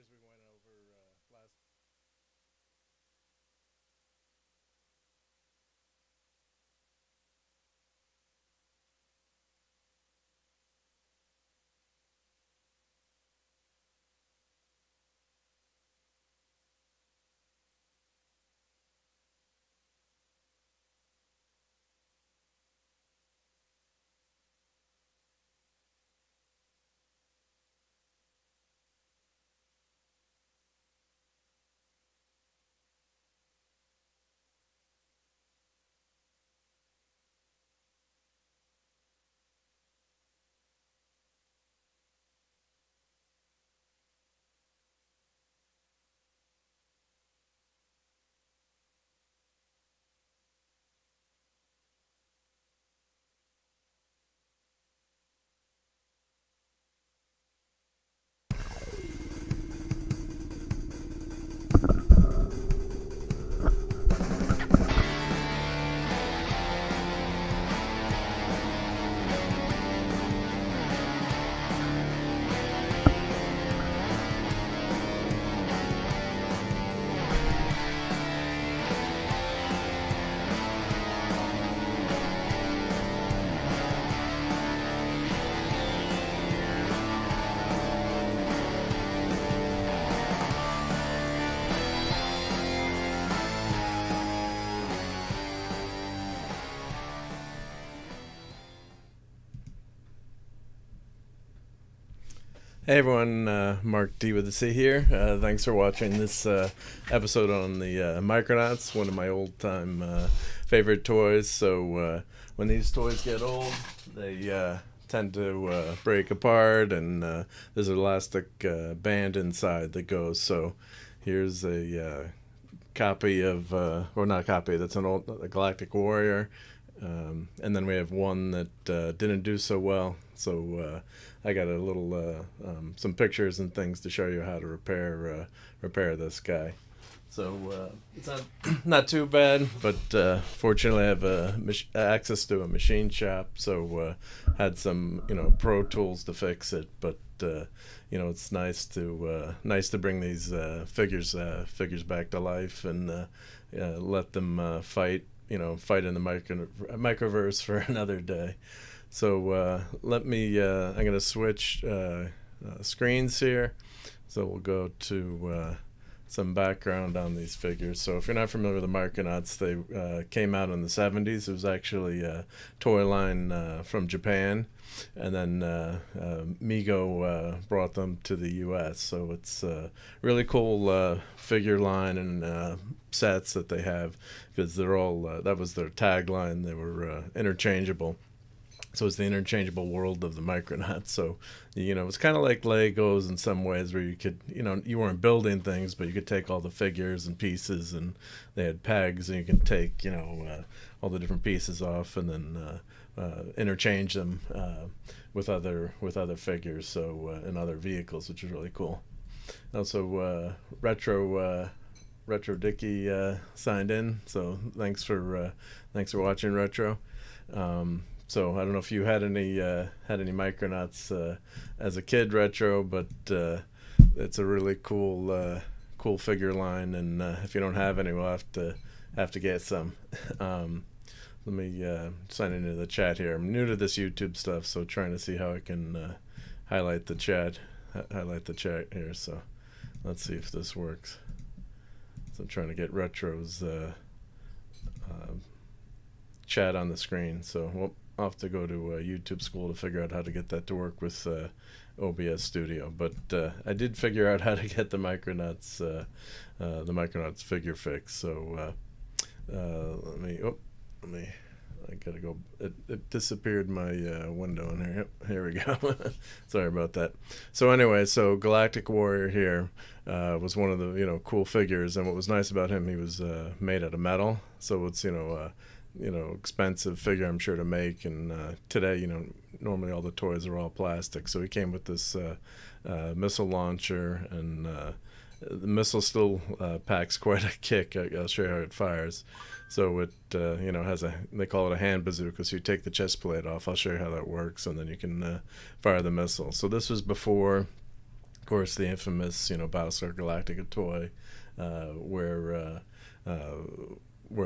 figures we went over last. Hey everyone, Mark D with the C here. Thanks for watching this episode on the Micronauts, one of my old-time favorite toys. So when these toys get old, they tend to break apart, and there's an elastic band inside that goes. So here's a copy of, or not a copy, that's an old a Galactic Warrior. And then we have one that didn't do so well. So I got a little some pictures and things to show you how to repair this guy. So it's not too bad, but fortunately I have access to a machine shop, so had some pro tools to fix it. But it's nice to bring these figures back to life and let them fight in the Microverse for another day. So I'm going to switch screens here. So we'll go to some background on these figures. So if you're not familiar with the Micronauts, they came out in the 70s. It was actually a toy line from Japan. And then Mego brought them to the U.S. So it's a really cool figure line and sets that they have, because they're all that was their tagline. They were interchangeable. So it's the interchangeable world of the Micronauts. So it's kind of like Legos in some ways, where you could you weren't building things, but you could take all the figures and pieces, and they had pegs, and you can take all the different pieces off, and then interchange them with other figures, so in other vehicles, which is really cool. Also, Retro Dicky signed in, so thanks for watching, Retro. So I don't know if you had any Micronauts as a kid, Retro, but it's a really cool figure line, and if you don't have any, we'll have to get some. Let me sign into the chat here. I'm new to this YouTube stuff, so trying to see how I can highlight the chat here. So let's see if this works. So I'm trying to get Retro's chat on the screen. So I'll have to go to YouTube school to figure out how to get that to work with OBS Studio. But I did figure out how to get the Micronauts figure fix. So let me. I gotta go. It disappeared my window in here. Yep, here we go. Sorry about that. So anyway, Galactic Warrior here was one of the cool figures, and what was nice about him, he was made out of metal. So it's expensive figure, I'm sure, to make. And today, normally all the toys are all plastic. So he came with this missile launcher, and the missile still packs quite a kick. I'll show you how it fires. So it has they call it a hand bazooka. So you take the chest plate off. I'll show you how that works, and then you can fire the missile. So this was before course, the infamous, Battlestar Galactica toy, where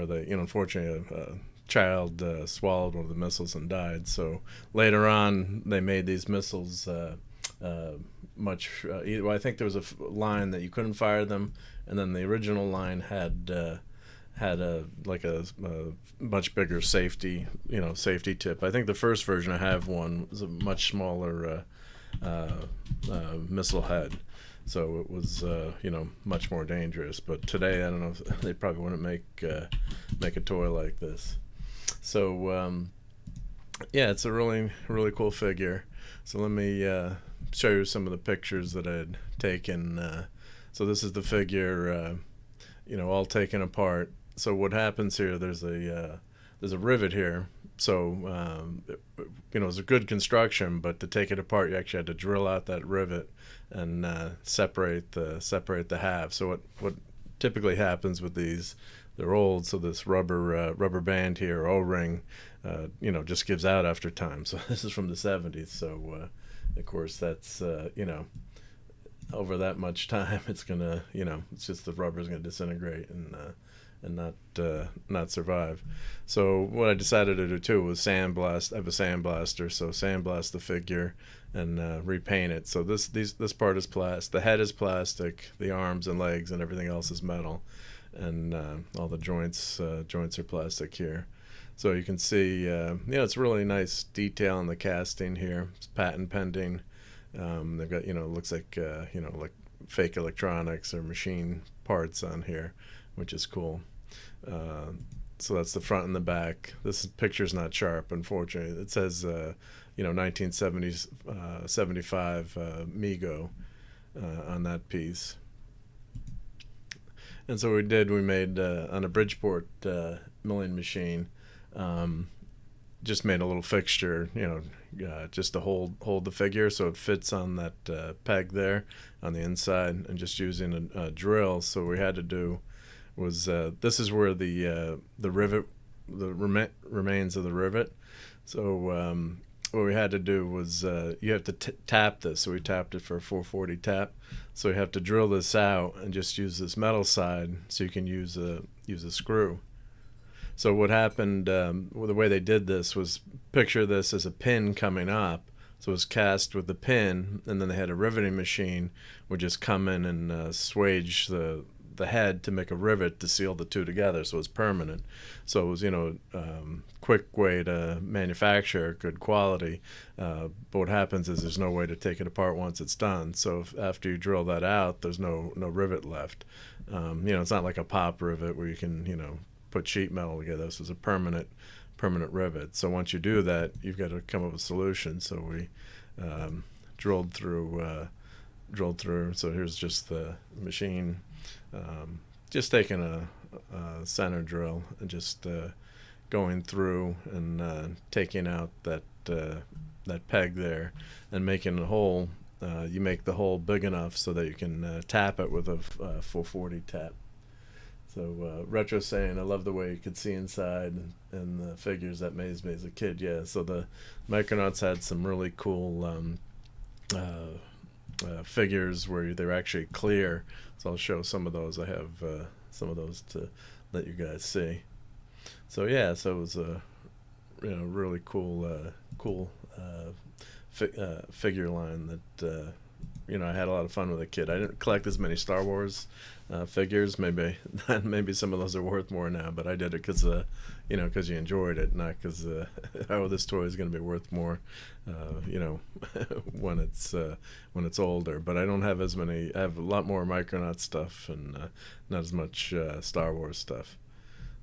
they, unfortunately, a child swallowed one of the missiles and died. So later on, they made these missiles well, I think there was a line that you couldn't fire them, and then the original line had a much bigger safety tip. I think the first version I have one was a much smaller missile head, so it was much more dangerous. But today, I don't know if they probably wouldn't make a toy like this. So yeah, it's a really cool figure. So let me show you some of the pictures that I had taken. So this is the figure, all taken apart. So what happens here? There's a rivet here. So it's a good construction, but to take it apart, you actually had to drill out that rivet and separate the halves. So what typically happens with these? They're old, so this rubber band here, O-ring, just gives out after time. So this is from the 70s. So of course that's over that much time, it's gonna it's just the rubber's gonna disintegrate and not survive. So what I decided to do too was sandblast. I have a sandblaster, so sandblast the figure and repaint it. So this part is plastic. The head is plastic. The arms and legs and everything else is metal, and all the joints are plastic here. So you can see, it's really nice detail in the casting here. It's patent pending. They've got, it looks like, like fake electronics or machine parts on here, which is cool. So that's the front and the back. This picture's not sharp, unfortunately. It says, 1970s, 75 Mego on that piece. And so we made on a Bridgeport milling machine, just made a little fixture, just to hold the figure so it fits on that peg there on the inside, and just using a drill. So what we had to do was this is where the rivet, the remains of the rivet. So what we had to do was you have to tap this. So we tapped it for a 440 tap. So we have to drill this out and just use this metal side so you can use a screw. So what happened, the way they did this was, picture this as a pin coming up. So it was cast with the pin, and then they had a riveting machine would just come in and swage the head to make a rivet to seal the two together, so it's permanent. So it was, quick way to manufacture, good quality. But what happens is there's no way to take it apart once it's done. So after you drill that out, there's no rivet left. It's not like a pop rivet where you can, put sheet metal together. This is a permanent rivet. So once you do that, you've got to come up with a solution. So we drilled through. So here's just the machine, just taking a center drill and just going through and taking out that peg there and making a hole. You make the hole big enough so that you can tap it with a 440 tap. So Retro's saying, I love the way you could see inside and the figures. That amazed me as a kid. Yeah, so the Micronauts had some really cool figures where they're actually clear. So I'll show some of those. I have some of those to let you guys see. So yeah, so it was a really cool figure line that I had a lot of fun with a kid. I didn't collect as many Star Wars figures. Maybe some of those are worth more now, but I did it because because you enjoyed it, not because this toy is going to be worth more when it's older. But I don't have as many. I have a lot more Micronauts stuff and not as much Star Wars stuff.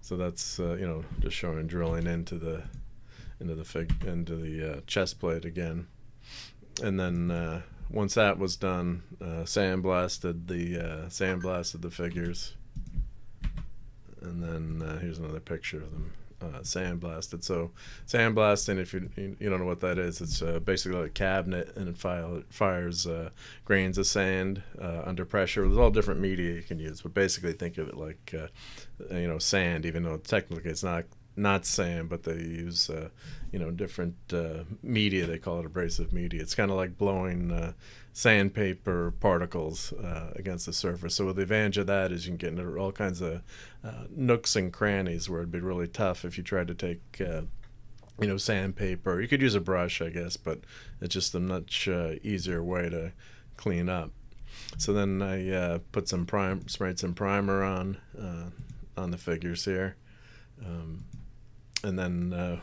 So that's just showing drilling into the chest plate again, and then once that was done, sandblasted the figures, and then here's another picture of them sandblasted. So sandblasting, if you don't know what that is, it's basically like a cabinet, and it fires grains of sand under pressure. There's all different media you can use, but basically think of it like sand, even though technically it's not not sand, but they use different media. They call it abrasive media. It's kind of like blowing sandpaper particles against the surface. So the advantage of that is you can get into all kinds of nooks and crannies where it'd be really tough if you tried to take sandpaper. You could use a brush, I guess, but it's just a much easier way to clean up. So then I sprayed some primer on the figures here, and then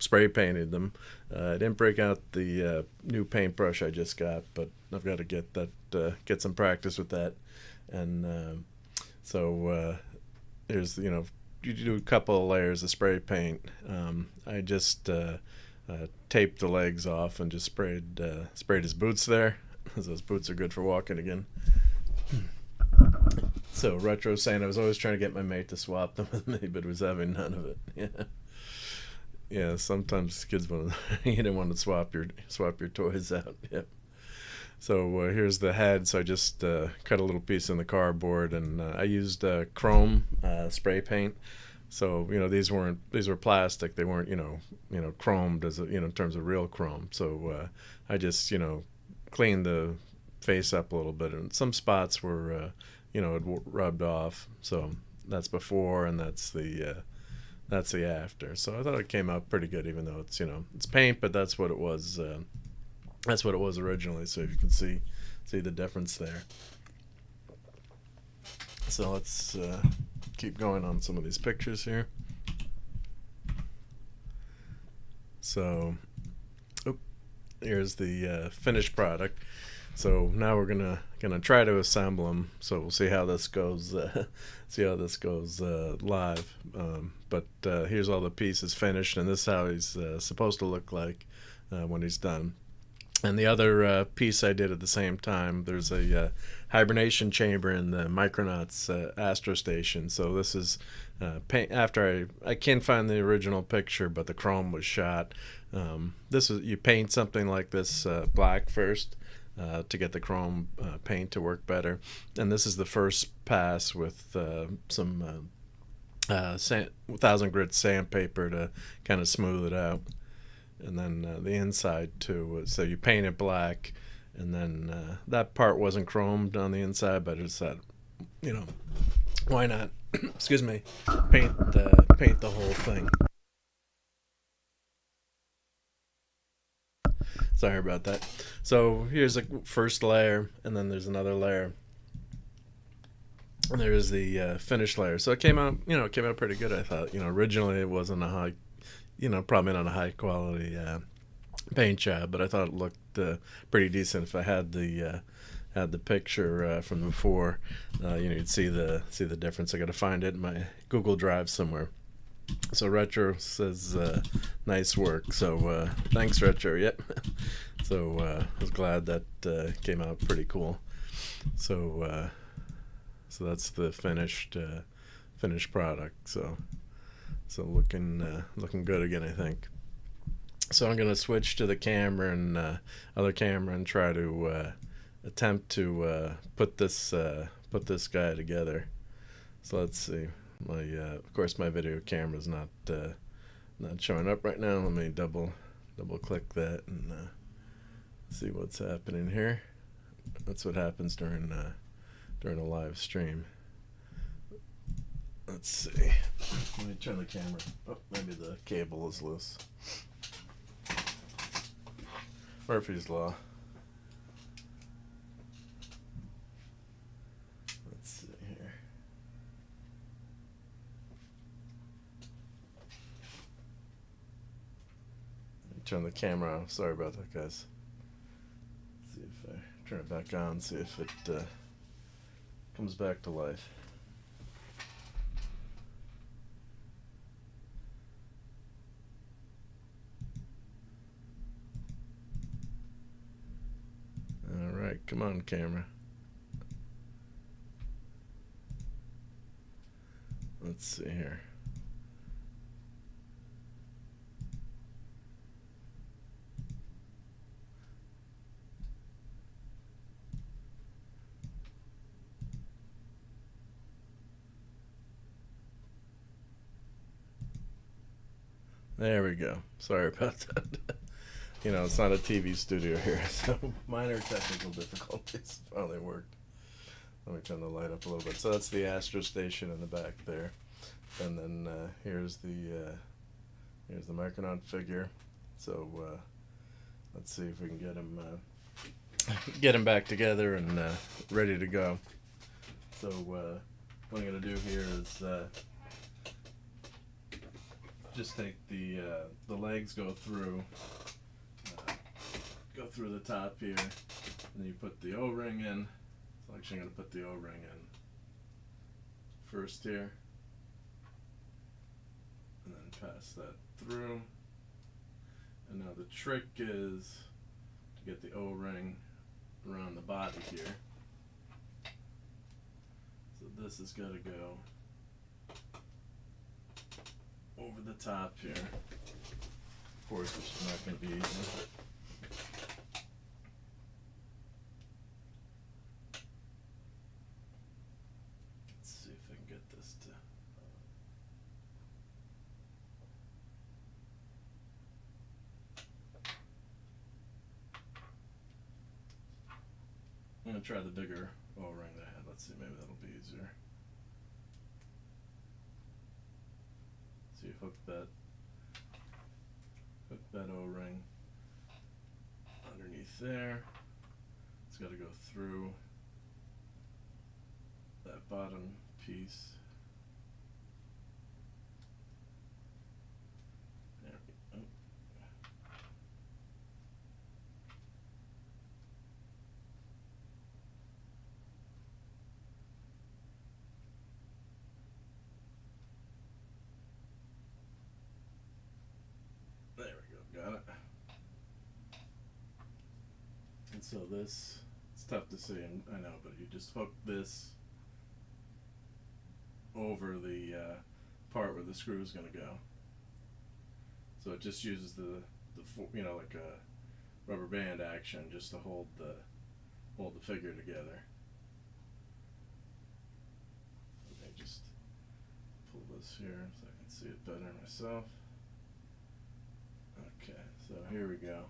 spray painted them. I didn't break out the new paintbrush I just got, but I've got to get some practice with that. And so here's you do a couple of layers of spray paint. I just taped the legs off and just sprayed his boots there. Those boots are good for walking again. So Retro saying I was always trying to get my mate to swap them with me, but was having none of it. Yeah. Sometimes kids want you didn't want to swap your toys out. Yep. So here's the head. So I just cut a little piece in the cardboard, and I used chrome spray paint. So these were plastic. They weren't chromed as in terms of real chrome. So I just cleaned the face up a little bit, and some spots were it rubbed off. So that's before, and that's the after. So I thought it came out pretty good, even though it's it's paint, but that's what it was. That's what it was originally. So you can see the difference there. So let's keep going on some of these pictures here. So here's the finished product. So now we're gonna try to assemble them. So we'll see how this goes. Live. But here's all the pieces finished, and this is how he's supposed to look like when he's done. And the other piece I did at the same time, there's a hibernation chamber in the Micronauts Astro Station. So this is paint. After I can't find the original picture, but the chrome was shot. This is, you paint something like this black first to get the chrome paint to work better. And this is the first pass with some 1,000 grit sandpaper to kind of smooth it out. And then the inside too. So you paint it black, and then that part wasn't chromed on the inside, but it's that, why not? Excuse me, paint the whole thing. Sorry about that. So here's the first layer, and then there's another layer, and there's the finished layer. So it came out, pretty good. I thought, originally it wasn't a high. Probably not a high quality paint job, but I thought it looked pretty decent. If I had the picture from before, you'd see the difference. I got to find it in my Google Drive somewhere. So Retro says nice work. So thanks, Retro. Yep. So I was glad that came out pretty cool. So that's the finished product. So looking good again, I think. So I'm gonna switch to the camera and other camera and try to attempt to put this guy together. So let's see. My of course my video camera is not showing up right now. Let me double click that and see what's happening here. That's what happens during a live stream. Let's see. Let me turn the camera. Oh, maybe the cable is loose. Murphy's Law. Let's see here. Let me turn the camera off. Sorry about that, guys. Let's see if I turn it back on, see if it comes back to life. Alright, come on, camera. Let's see here. There we go. Sorry about that. You know, it's not a TV studio here, so minor technical difficulties. Finally worked. Let me turn the light up a little bit. So that's the Astro Station in the back there, and then here's the Micronaut figure. So let's see if we can get him back together and ready to go. So what I'm gonna do here is just take the legs, go through the top here, and then you put the O-ring in. So actually I'm going to put the O-ring in first here, and then pass that through. And now the trick is to get the O-ring around the body here. So this has got to go over the top here. Of course, which is not going to be easy. Let's see if I can get this to... I'm going to try the bigger O-ring that I had. Let's see, maybe that'll be easier. So you hook that O-ring underneath there. It's got to go through that bottom piece. There we go. There we go, got it. And so this, it's tough to see, I know, but you just hook this over the part where the screw is going to go. So it just uses the you know, like a rubber band action just to hold the figure together. Let me just pull this here so I can see it better myself. Okay, so here we go.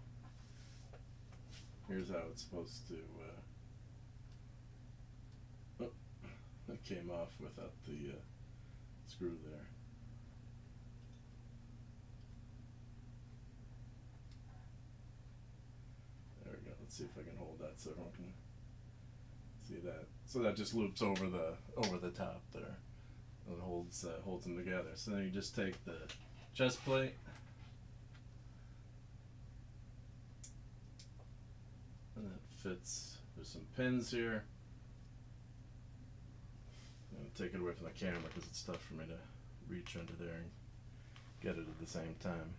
Here's how it's supposed to, oh, it came off without the screw there. There we go. Let's see if I can hold that so everyone can see that. So that just loops over the top there, and holds them together. So then you just take the chest plate, and that fits. There's some pins here. I'm going to take it away from the camera because it's tough for me to reach under there and get it at the same time.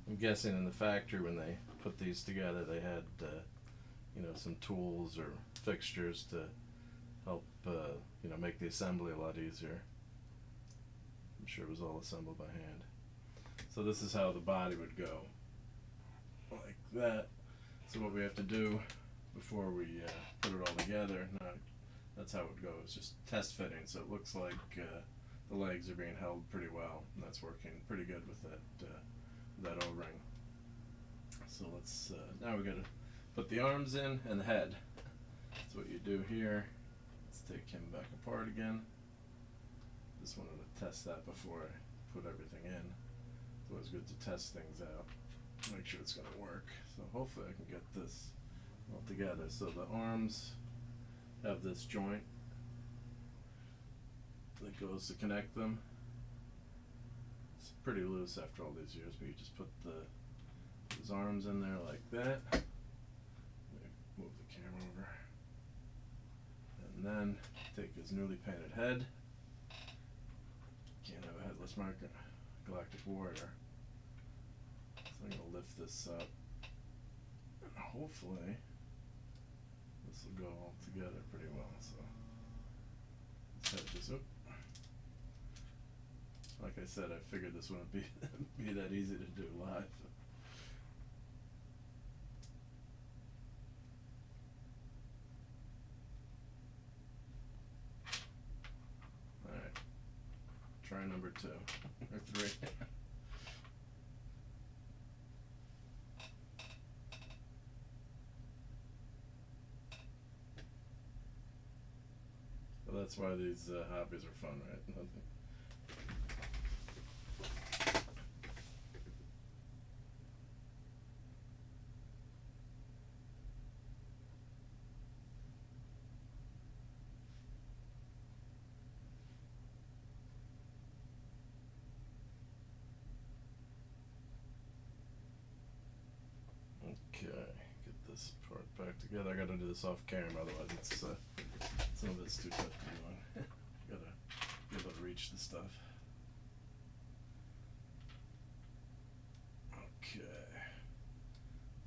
I'm guessing in the factory when they put these together they had you know, some tools or fixtures to help you know, make the assembly a lot easier. I'm sure it was all assembled by hand. So this is how the body would go, like that. So what we have to do before we put it all together, that's how it would go. It's just test fitting, so it looks like the legs are being held pretty well, and that's working pretty good with that O-ring. So let's now we got to put the arms in and the head. So what you do here, let's take him back apart again. Just wanted to test that before I put everything in. It's always good to test things out, make sure it's going to work. So hopefully I can get this all together. So the arms have this joint that goes to connect them. It's pretty loose after all these years, but you just put his arms in there like that. Let me move the camera over. And then take his newly painted head. Can't have a headless Galactic Warrior. So I'm going to lift this up, and hopefully this will go all together pretty well. So let's head this up. Like I said, I figured this wouldn't be that easy to do live. Alright, try try number 2 or 3. Well, that's why these hobbies are fun, right? Okay, get this part back together. I gotta do this off camera, otherwise it's some of it's too tough to do. Gotta be able to reach the stuff. Okay,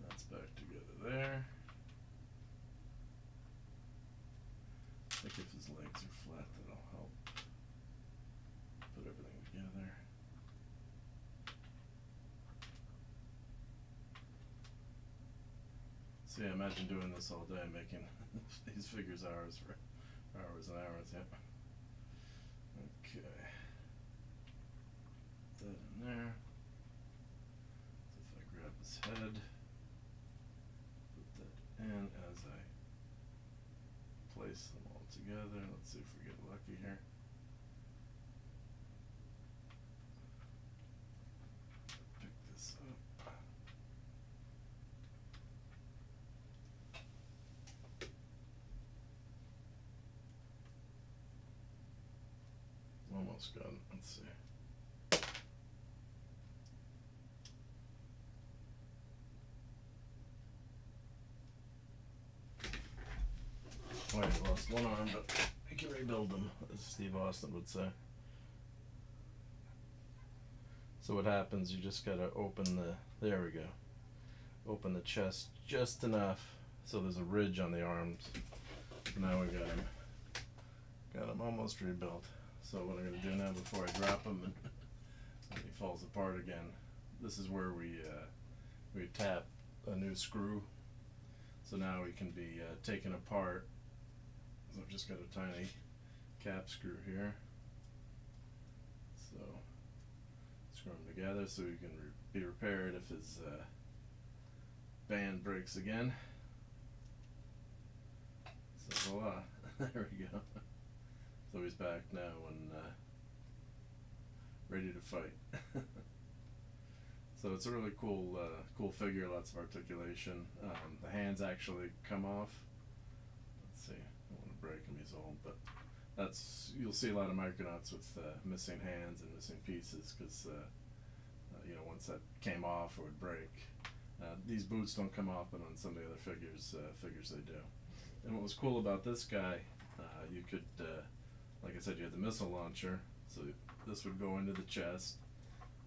that's back together there. I think if his legs are flat, that'll help put everything together. See, imagine doing this all day, making these figures hours for hours and hours, yep. Okay. Put that in there. So if I grab his head, put that in as I place them all together. Let's see if we get lucky here. Pick this up. Almost got it. Let's see. Oh, I lost one arm, but I can rebuild them, as Steve Austin would say. So what happens, you just gotta open the, there we go. Open the chest just enough so there's a ridge on the arms. Now we got him almost rebuilt. So what I'm going to do now before I drop him and he falls apart again, this is where we tap a new screw. So now he can be taken apart. So I've just got a tiny cap screw here. So screw them together so he can be repaired if his band breaks again. So voila, there we go. So he's back now and ready to fight. So it's a really cool figure, lots of articulation. The hands actually come off. Let's see, I don't want to break him, he's old, but you'll see a lot of Micronauts with missing hands and missing pieces because you know, once that came off it would break. These boots don't come off, but on some of the other figures they do. And what was cool about this guy, you could like I said, you had the missile launcher, so this would go into the chest,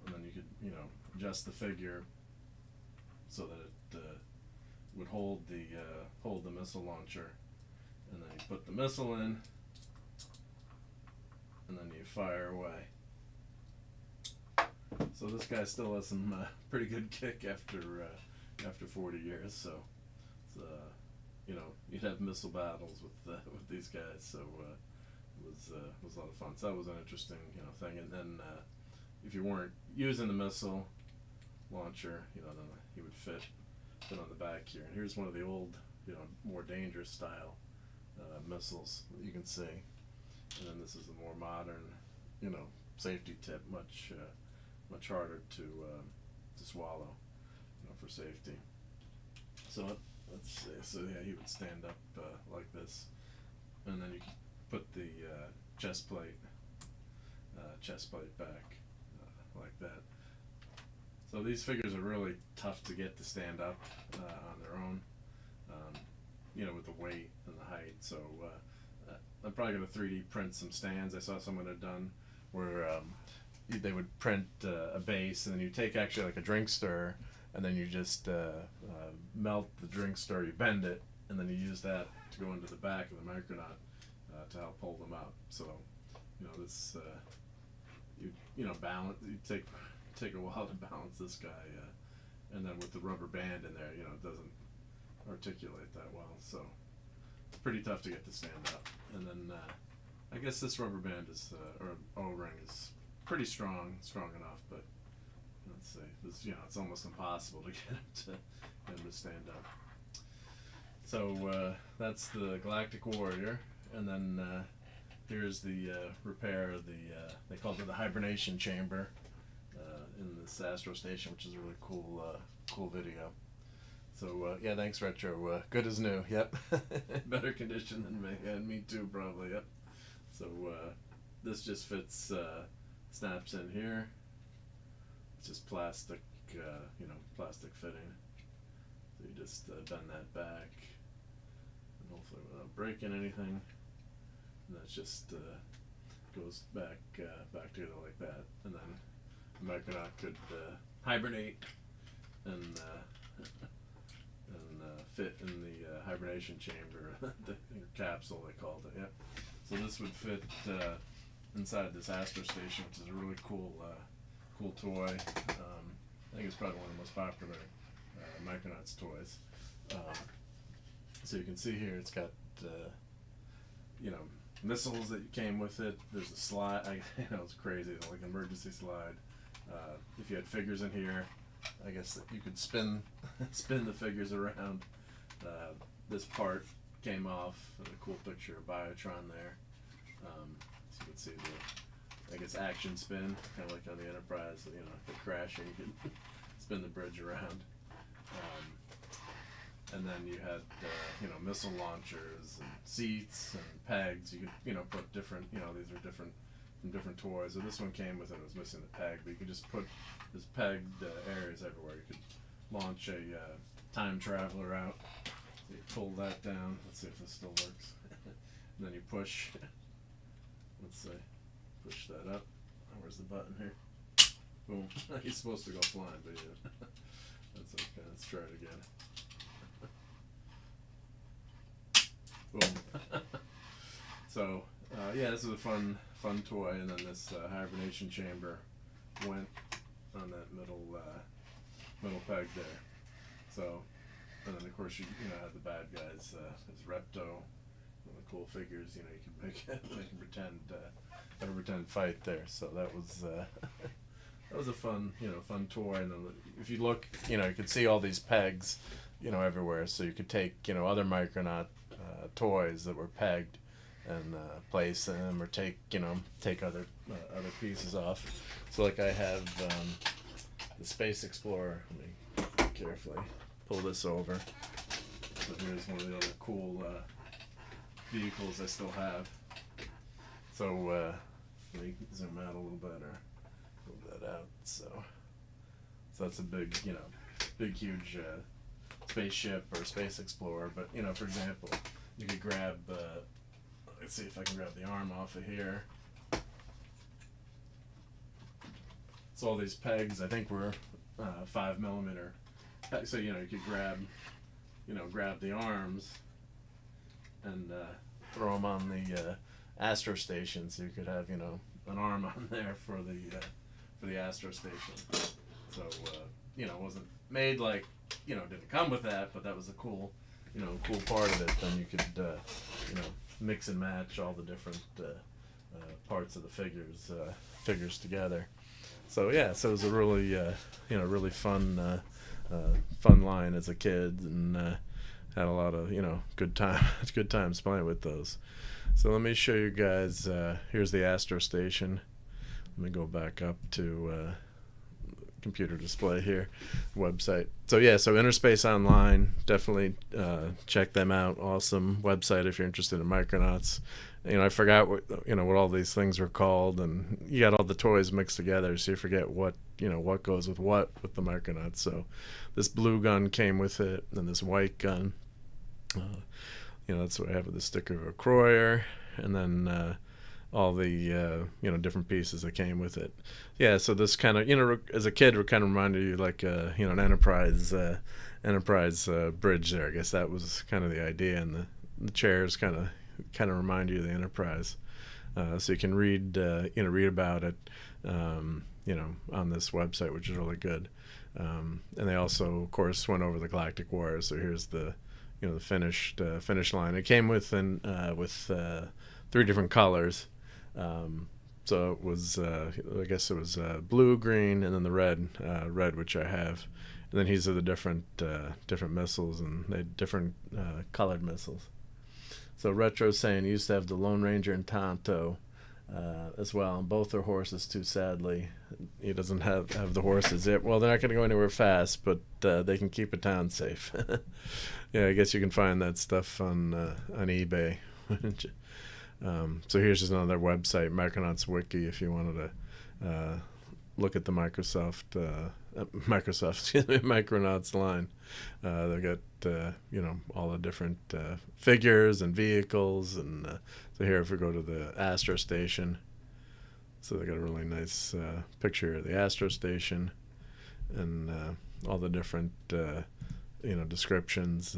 and then you could, you know, adjust the figure so that it would hold the missile launcher, and then you put the missile in, and then you fire away. So this guy still has some pretty good kick after 40 years. So you know, you'd have missile battles with these guys. So. It was a lot of fun. So that was an interesting, you know, thing. And then if you weren't using the missile launcher, you know, then he would fit on the back here. And here's one of the old, you know, more dangerous style missiles that you can see. And then this is the more modern, you know, safety tip, much harder to swallow, you know, for safety. So let's see. So yeah, he would stand up like this, and then you can put the chest plate back like that. So these figures are really tough to get to stand up on their own, you know, with the weight and the height. So I'm probably going to 3D print some stands. I saw someone had done where they would print a base, and then you take actually like a drink stir, and then you just melt the drink stir, you bend it, and then you use that to go into the back of the Micronaut to help hold them up. So, you know, this you know, balance. You take a while to balance this guy, and then with the rubber band in there, you know, it doesn't articulate that well. So it's pretty tough to get to stand up. And then I guess this rubber band is or O-ring is pretty strong enough, but let's see, it's almost impossible to get him to stand up. So that's the Galactic Warrior, and then here's the repair of they called it the Hibernation chamber in this Astro Station, which is a really cool video. So yeah, thanks Retro. Good as new. Yep. Better condition than me. And me too, probably. Yep. So this just fits, snaps in here. It's just plastic, plastic fitting. So you just bend that back, and hopefully without breaking anything. And that just goes back together like that. And then the Micronaut could hibernate and fit in the hibernation chamber, the capsule they called it. Yep. So this would fit inside this Astro Station, which is a really cool toy. I think it's probably one of the most popular Micronauts toys. So you can see here, it's got missiles that came with it. There's a slide. It's crazy, like an emergency slide. If you had figures in here, I guess that you could spin the figures around. This part came off. A cool picture of Biotron there. So you can see the, action spin, kind of like on the Enterprise. The crashing, you can spin the bridge around. And then you had missile launchers and seats and pegs. You could put different. These are different from different toys. So this one came with it. It was missing the peg, but you could just put this pegged areas everywhere. You could launch a time traveler out. So you pull that down. Let's see if this still works. And then you push. Let's see. Push that up. Oh, where's the button here? Boom. He's supposed to go flying, but yeah. That's okay. Let's try it again. Boom. So yeah, this is a fun toy, and then this hibernation chamber went on that middle peg there. So, and then of course you have the bad guys, as Repto, the cool figures. You can make have a pretend fight there. So that was a fun toy. And then if you look, you could see all these pegs, everywhere. So you could take other Micronaut toys that were pegged and place them, or take other pieces off. So like I have the Space Explorer. Let me carefully pull this over. So here's one of the other cool vehicles I still have. So let me zoom out a little bit, or move that out. So that's a big huge spaceship or Space Explorer. But for example, you could grab. Let's see if I can grab the arm off of here. So all these pegs, I think, were 5mm. So you could grab the arms and throw them on the Astro Station, so you could have an arm on there for the Astro Station. So it wasn't made like didn't come with that, but that was a cool part of it. Then you could mix and match all the different parts of the figures together. So yeah, so it was a really really fun line as a kid, and had a lot of good times playing with those. So let me show you guys. Here's the Astro Station. Let me go back up to computer display here, website. So yeah, so Innerspace Online, definitely check them out. Awesome website if you're interested in Micronauts. I forgot what all these things were called, and you got all the toys mixed together, so you forget what goes with what with the Micronauts. So this blue gun came with it, and this white gun. That's what I have with the sticker of a Croyer, and then all the different pieces that came with it. Yeah, so this kind of as a kid would kind of remind you like an Enterprise bridge there. I guess that was kind of the idea, and the chairs kind of remind you of the Enterprise. So you can read about it on this website, which is really good. And they also, of course, went over the Galactic Warrior. So here's the the finish line. It came with 3 different colors. So it was, I guess it was blue, green, and then the red, which I have. And then these are the different missiles, and they different colored missiles. So Retro's saying he used to have the Lone Ranger and Tonto as well, and both are horses too, sadly. He doesn't have the horses yet. Well, they're not going to go anywhere fast, but they can keep a town safe. Yeah, I guess you can find that stuff on eBay. So here's just another website, Micronauts Wiki, if you wanted to look at the Micronauts line. They've got all the different figures and vehicles, and so here if we go to the Astro Station, so they got a really nice picture of the Astro Station, and all the different descriptions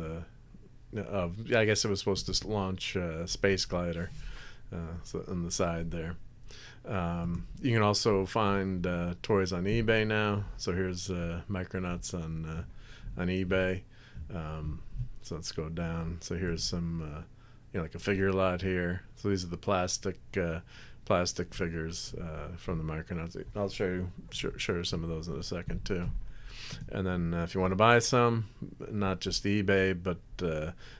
of, I guess it was supposed to launch a space glider, so on the side there. You can also find toys on eBay now. So here's Micronauts on eBay. So let's go down. So here's some, like a figure lot here. So these are the plastic figures from the Micronauts. I'll show you some of those in a second too. And then if you want to buy some, not just eBay, but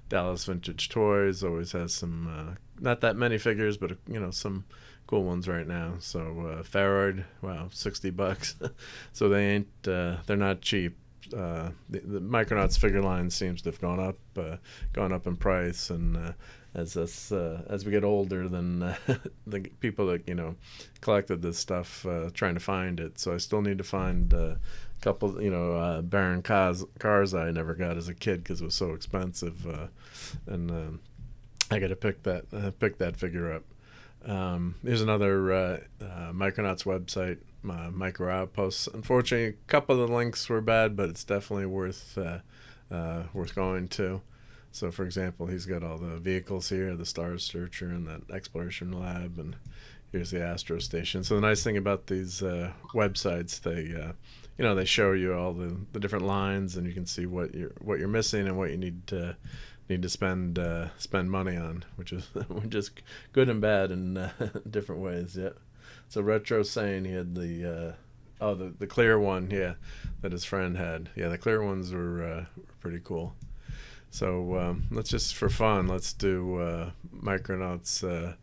Dallas Vintage Toys always has some, not that many figures, but some cool ones right now. So Faroid, wow, $60. So they ain't, they're not cheap. The Micronauts figure line seems to have gone up in price, and as we get older, then the people that collected this stuff trying to find it. So I still need to find a couple, Baron cars I never got as a kid because it was so expensive, and I got to pick that figure up. Here's another Micronauts website, Micro Outpost. Unfortunately, a couple of the links were bad, but it's definitely worth going to. So, for example, he's got all the vehicles here, the Star Searcher and that Exploration Lab, and here's the Astro Station. So the nice thing about these websites, they show you all the different lines, and you can see what you're missing and what you need to spend money on, which is good and bad in different ways. Yeah. So Retro's saying he had the clear one, yeah, that his friend had. Yeah, the clear ones were pretty cool. So let's just, for fun, let's do Micronauts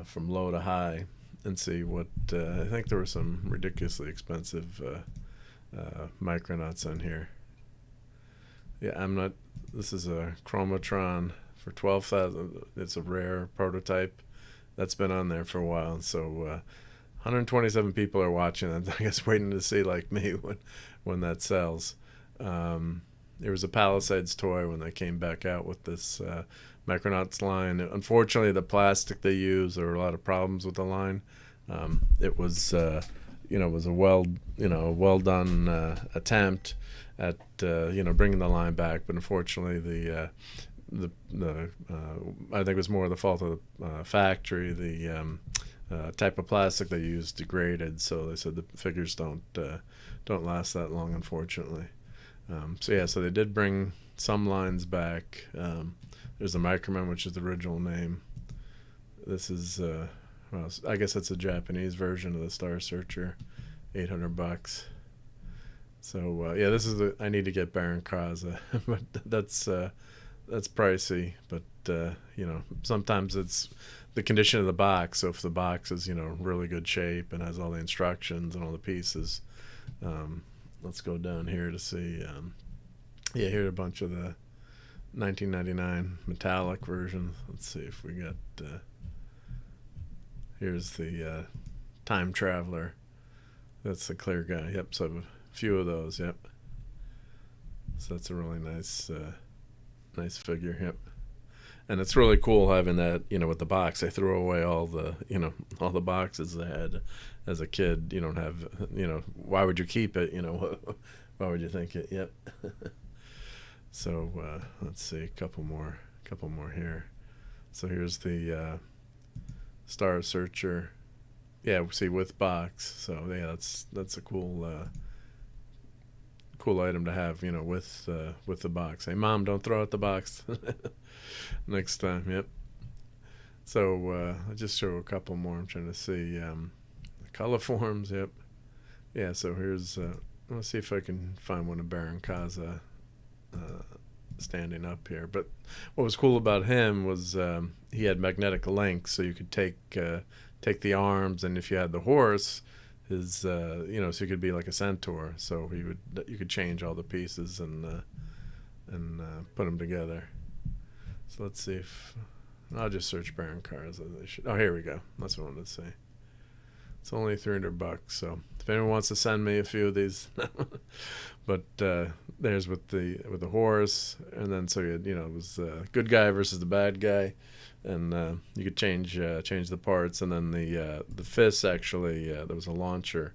from low to high and see what I think there were some ridiculously expensive Micronauts on here. Yeah, this is a Chromatron for 12,000. It's a rare prototype that's been on there for a while. So 127 people are watching it, I guess, waiting to see, like me, when that sells. There was a Palisades toy when they came back out with this Micronauts line. Unfortunately, the plastic they use, there were a lot of problems with the line. It was was a well done attempt at bringing the line back, but unfortunately the I think it was more the fault of the factory. The type of plastic they used degraded, so they said the figures don't last that long, unfortunately. So they did bring some lines back. There's the Microman, which is the original name. This is I guess it's a Japanese version of the Star Searcher, $800. So this is I need to get Baron Kaza, but that's pricey. But sometimes it's the condition of the box. So if the box is really good shape and has all the instructions and all the pieces, let's go down here to see. Here are a bunch of the 1999 metallic versions. Let's see if we got. Here's the Time Traveler. That's the clear guy. Yep. So a few of those. Yep. So that's a really nice figure. Yep. And it's really cool having that, with the box. I threw away all the boxes I had as a kid. You don't have, why would you keep it? Why would you think it? Yep. So let's see, a couple more here. So here's the Star Searcher. Yeah, we see with box. So yeah, that's a cool item to have, with the box. Hey, Mom, don't throw out the box next time. Yep. So I'll just show a couple more. I'm trying to see the color forms. Yep. Yeah, so here's, let's see if I can find one of Baron Kaza standing up here. But what was cool about him was he had magnetic links, so you could take the arms, and if you had the horse, his so he could be like a centaur. So you could change all the pieces and put them together. So let's see if I'll just search Baron Kaza. Oh, here we go. That's what I wanted to say. It's only $300, so if anyone wants to send me a few of these, but there's with the horse, and then so it was the good guy versus the bad guy, and you could change the parts, and then the fists actually there was a launcher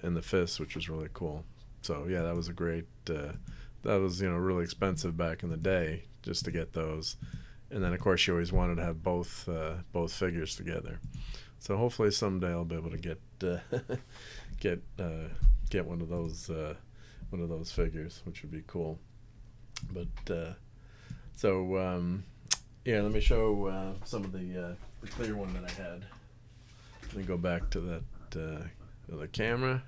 in the fists, which was really cool. So yeah, that was a great. That was really expensive back in the day just to get those, and then of course you always wanted to have both figures together. So hopefully someday I'll be able to get one of those figures, which would be cool. But yeah, let me show some of the clear one that I had. Let me go back to that other camera.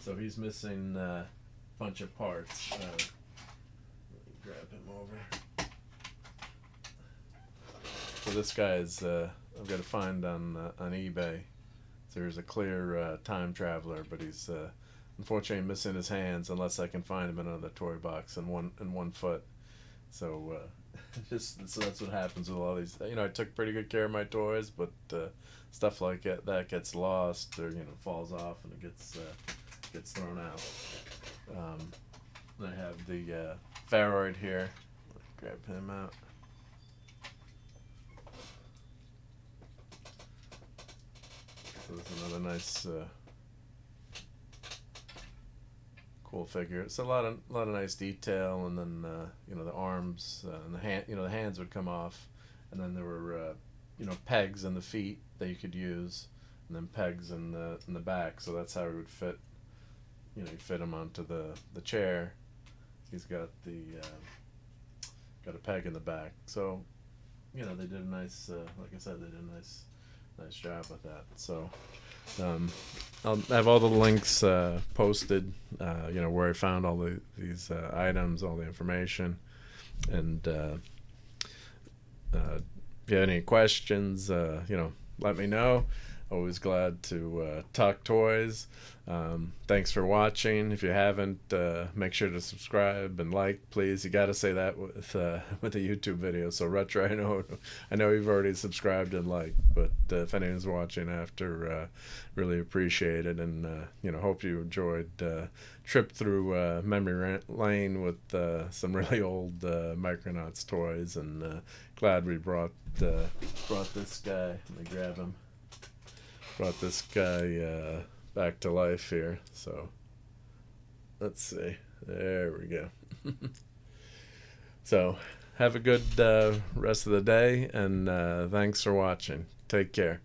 So he's missing a bunch of parts. Let me grab him over. So this guy's I've got to find on eBay. So here's a clear time traveler, but he's unfortunately missing his hands unless I can find him in another toy box and one foot. So so that's what happens with all these. I took pretty good care of my toys, but stuff like that gets lost or falls off and it gets thrown out. I have the Pharoid here. Grab him out. So this is another nice, cool figure. It's a lot of nice detail, and then the arms and the hand. The hands would come off, and then there were pegs in the feet that you could use, and then pegs in the back. So that's how he would fit. You fit him onto the chair. He's got got a peg in the back. So they did a nice, like I said, they did a nice job with that. So I'll have all the links posted, where I found all these items, all the information, and if you have any questions, let me know. Always glad to talk toys. Thanks for watching. If you haven't, make sure to subscribe and like, please. You got to say that with the YouTube video. So Retro, I know you've already subscribed and liked, but if anyone's watching after, really appreciate it, and hope you enjoyed trip through memory lane with some really old Micronauts toys, and glad we brought this guy. Let me grab him. Brought this guy back to life here. So let's see. There we go. So have a good rest of the day, and thanks for watching. Take care.